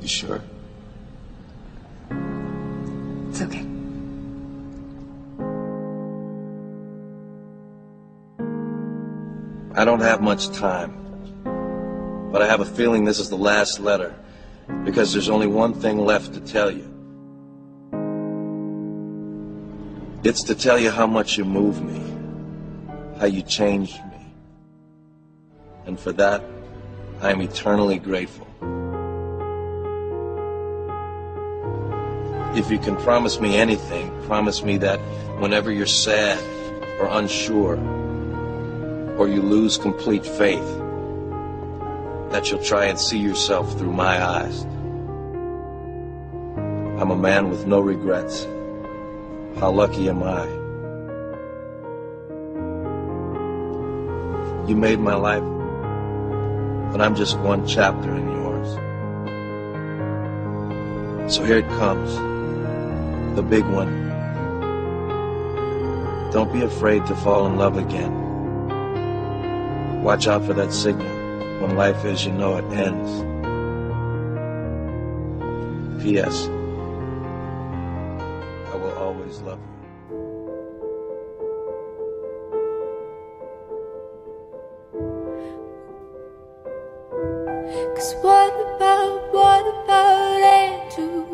You sure? It's okay. I don't have much time, but I have a feeling this is the last letter, because there's only one thing left to tell you. It's to tell you how much you moved me, how you changed me. And for that, I am eternally grateful. If you can promise me anything, promise me that whenever you're sad or unsure, or you lose complete faith, that you'll try and see yourself through my eyes. I'm a man with no regrets. How lucky am I? You made my life, but I'm just one chapter in yours. So here it comes, the big one. Don't be afraid to fall in love again. Watch out for that signal when life as you know it ends. P.S. I will always love you. 'Cause what about end to